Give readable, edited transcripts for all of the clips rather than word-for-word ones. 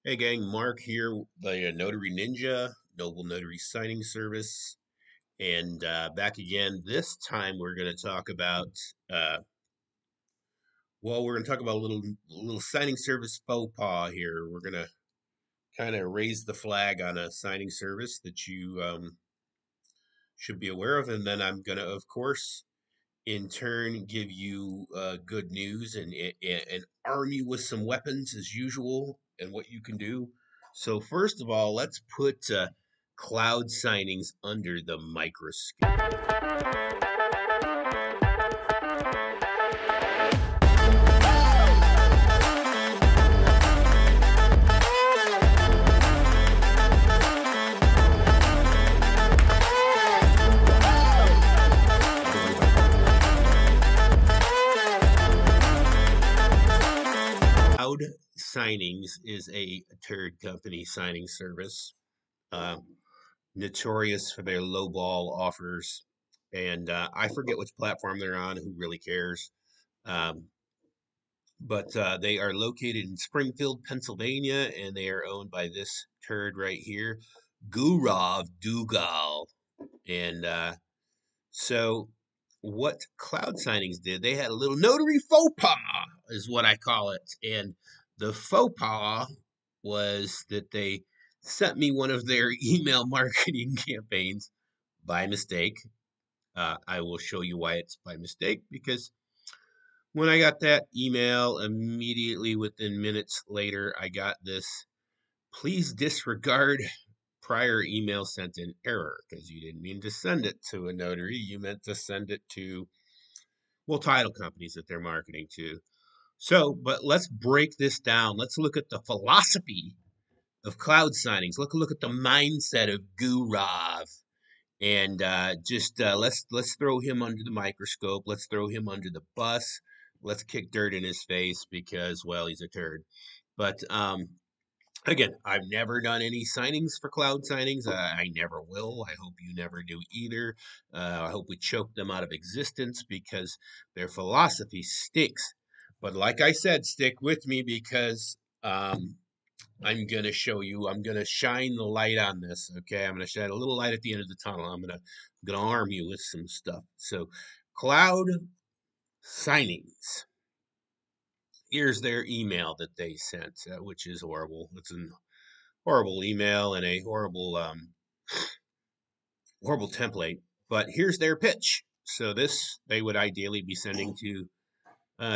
Hey gang, Mark here, the Notary Ninja, Noble Notary Signing Service, and back again. This time we're going to talk about, uh, we're going to talk about a little signing service faux pas here. We're going to kind of raise the flag on a signing service that you should be aware of, and then I'm going to, of course, in turn, give you good news and arm you with some weapons as usual and what you can do. So, first of all, let's put cloud signings under the microscope. Cloud Signings is a turd company signing service, uh, notorious for their lowball offers. And I forget which platform they're on. Who really cares? Um, but they are located in Springfield, Pennsylvania, and they are owned by this turd right here, Gurav Dugal. And so, what Cloud Signings did, they had a little notary faux pas, is what I call it. And the faux pas was that they sent me one of their email marketing campaigns by mistake. I will show you why it's by mistake because when I got that email, immediately within minutes later, I got this: please disregard prior email sent in error, because you didn't mean to send it to a notary. You meant to send it to, well, title companies that they're marketing to. So, but let's break this down. Let's look at the philosophy of cloud signings. Look at the mindset of Gurav, and just let's throw him under the microscope. Let's throw him under the bus. Let's kick dirt in his face because, well, he's a turd. But again, I've never done any signings for cloud signings. I never will. I hope you never do either. I hope we choke them out of existence because their philosophy stinks. But like I said, stick with me because I'm going to show you. I'm going to shine the light on this. Okay, I'm going to shine a little light at the end of the tunnel. I'm going to arm you with some stuff. So, cloud signings. Here's their email that they sent, which is horrible. It's a horrible email and a horrible template. But here's their pitch. So this they would ideally be sending to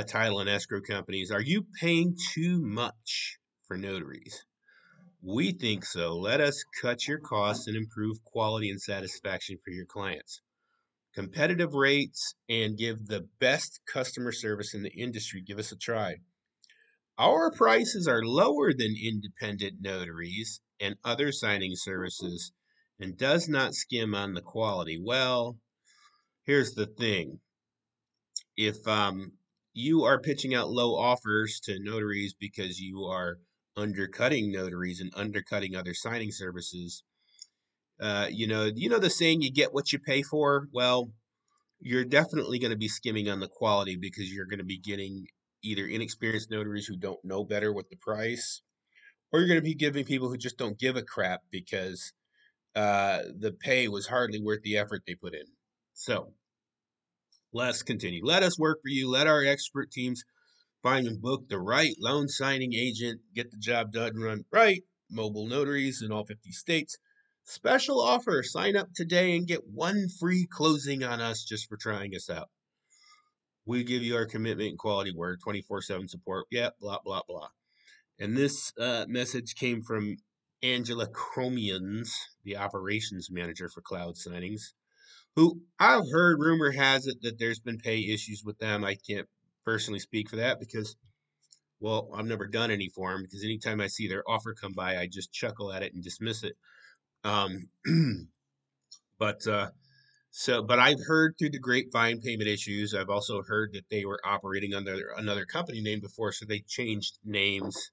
title and escrow companies. Are you paying too much for notaries? We think so. Let us cut your costs and improve quality and satisfaction for your clients. Competitive rates and give the best customer service in the industry. Give us a try. Our prices are lower than independent notaries and other signing services and does not skim on the quality. Well, here's the thing. If you are pitching out low offers to notaries because you are undercutting notaries and undercutting other signing services, you know the saying, you get what you pay for. Well, you're definitely going to be skimming on the quality because you're going to be getting either inexperienced notaries who don't know better with the price, or you're going to be giving people who just don't give a crap because the pay was hardly worth the effort they put in. So let's continue. Let us work for you. Let our expert teams find and book the right loan signing agent. Get the job done, run right. Mobile notaries in all 50 states. Special offer. Sign up today and get one free closing on us just for trying us out. We give you our commitment and quality work, 24/7 support. Yeah, blah, blah, blah. And this message came from Angela Chromians, the operations manager for Cloud Signings, who I've heard, rumor has it that there's been pay issues with them. I can't personally speak for that because, well, I've never done any for them, because anytime I see their offer come by, I just chuckle at it and dismiss it. Um, but but I've heard through the grapevine payment issues. I've also heard that they were operating under another company name before, so they changed names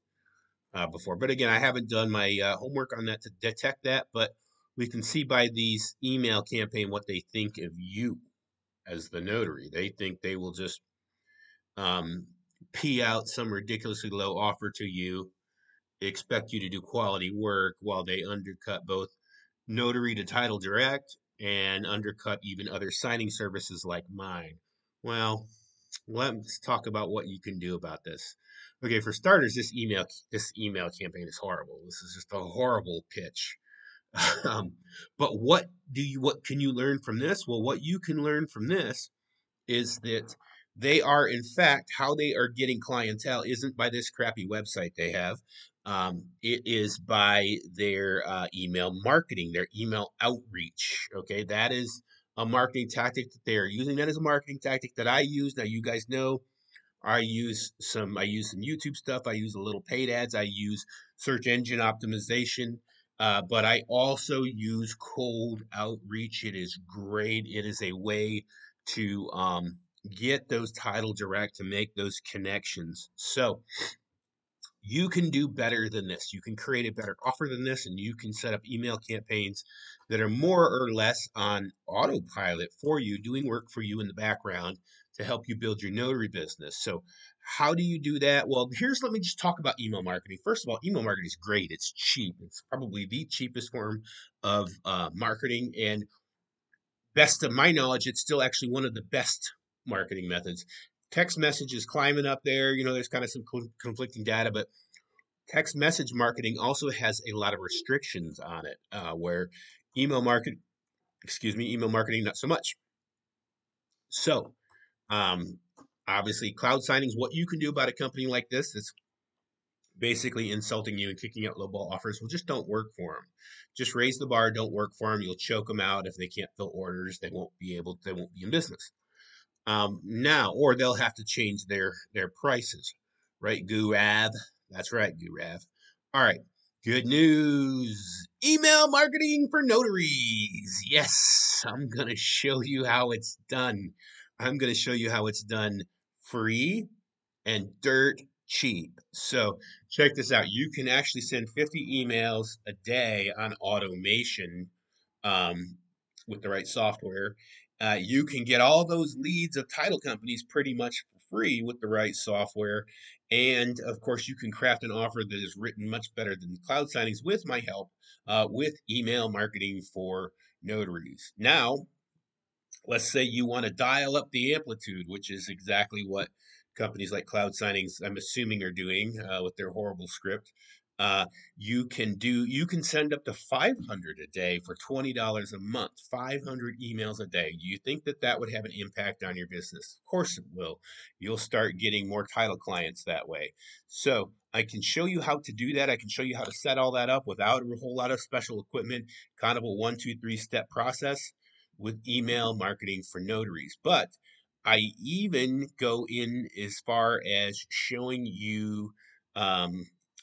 before. But again, I haven't done my homework on that to detect that. But we can see by these email campaign what they think of you as the notary. They think they will just um, pee out some ridiculously low offer to you expect you to do quality work while they undercut both Notary to Title Direct and undercut even other signing services like mine. Well, let's talk about what you can do about this. Okay, for starters, this email campaign is horrible. This is just a horrible pitch. um, but what can you learn from this? Well, what you can learn from this is that they are, in fact, how they are getting clientele isn't by this crappy website they have. It is by their email marketing, their email outreach. Okay, that is a marketing tactic that they are using. That is a marketing tactic that I use. Now, you guys know I use some YouTube stuff. I use a little paid ads. I use search engine optimization. But I also use cold outreach. It is great. It is a way to get those title direct to make those connections. So you can do better than this. You can create a better offer than this, and you can set up email campaigns that are more or less on autopilot for you, doing work for you in the background to help you build your notary business. So, how do you do that? Well, let me just talk about email marketing. First of all, email marketing is great. It's cheap. It's probably the cheapest form of marketing, and best of my knowledge, it's still actually one of the best marketing methods. Text message is climbing up there. There's kind of some conflicting data, but text message marketing also has a lot of restrictions on it, where email market, email marketing not so much. So, um, obviously, cloud signings. What you can do about a company like this that's basically insulting you and kicking out lowball offers, well, just don't work for them. Just raise the bar. Don't work for them. You'll choke them out if they can't fill orders. They won't be able. They won't be in business. Now, or they'll have to change their prices, right? Gurav, that's right, Gurav. All right, good news. Email marketing for notaries. Yes, I'm gonna show you how it's done. I'm gonna show you how it's done free and dirt cheap. So check this out. You can actually send 50 emails a day on automation, um, with the right software. You can get all those leads of title companies pretty much for free with the right software. And of course, you can craft an offer that is written much better than cloud signings with my help, with email marketing for notaries. Now, let's say you want to dial up the amplitude, which is exactly what companies like Cloud Signings, I'm assuming, are doing with their horrible script. Uh, you can send up to 500 a day for $20 a month, 500 emails a day. Do you think that that would have an impact on your business? Of course it will. You'll start getting more title clients that way. So I can show you how to do that. I can show you how to set all that up without a whole lot of special equipment, kind of a 1, 2, 3 step process with email marketing for notaries. But I even go in as far as showing you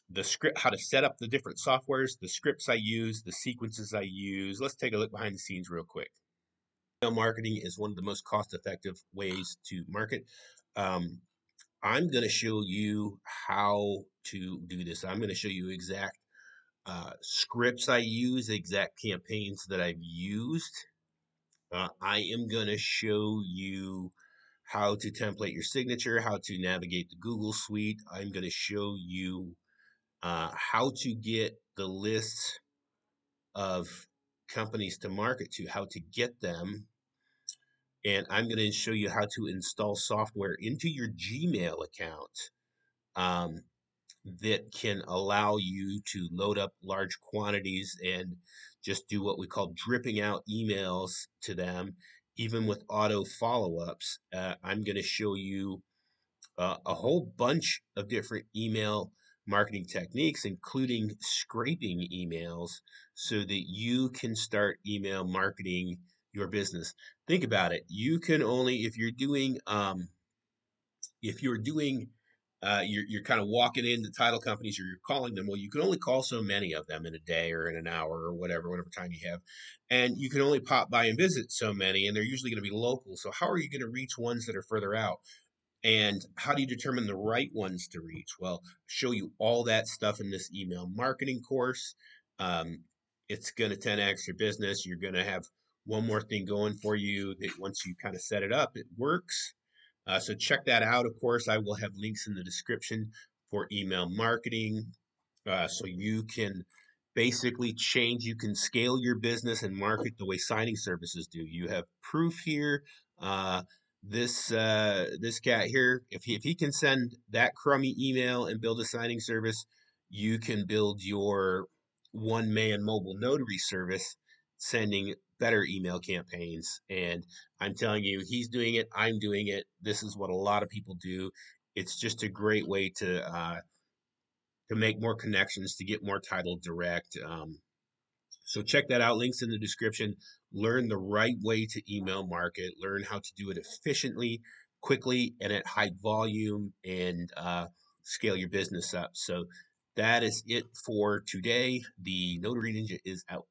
the script, how to set up the different softwares, the scripts I use, the sequences I use. Let's take a look behind the scenes real quick. Email marketing is one of the most cost effective ways to market. Um, I'm going to show you how to do this. I'm going to show you exact scripts I use, exact campaigns that I've used. I am going to show you how to template your signature, how to navigate the Google Suite. I'm going to show you how to get the list of companies to market to, how to get them. And I'm going to show you how to install software into your Gmail account, um, that can allow you to load up large quantities and just do what we call dripping out emails to them, even with auto follow ups. I'm going to show you a whole bunch of different email marketing techniques, including scraping emails, so that you can start email marketing your business. Think about it. You can only, if you're doing you're kind of walking into title companies or you're calling them, well, you can only call so many of them in a day or in an hour or whatever time you have, and you can only pop by and visit so many, and they're usually going to be local. So how are you going to reach ones that are further out? And how do you determine the right ones to reach? Well, show you all that stuff in this email marketing course. um, it's going to 10x your business. You're going to have one more thing going for you that once you kind of set it up, it works. So check that out. Of course, I will have links in the description for email marketing. So you can basically change, you can scale your business and market the way signing services do. You have proof here. Uh, this cat here, if he can send that crummy email and build a signing service, you can build your one man mobile notary service, sending better email campaigns. And I'm telling you, he's doing it. I'm doing it. This is what a lot of people do. It's just a great way to make more connections, to get more title direct. So check that out. Links in the description. Learn the right way to email market. Learn how to do it efficiently, quickly, and at high volume, and scale your business up. So that is it for today. The Notary Ninja is out.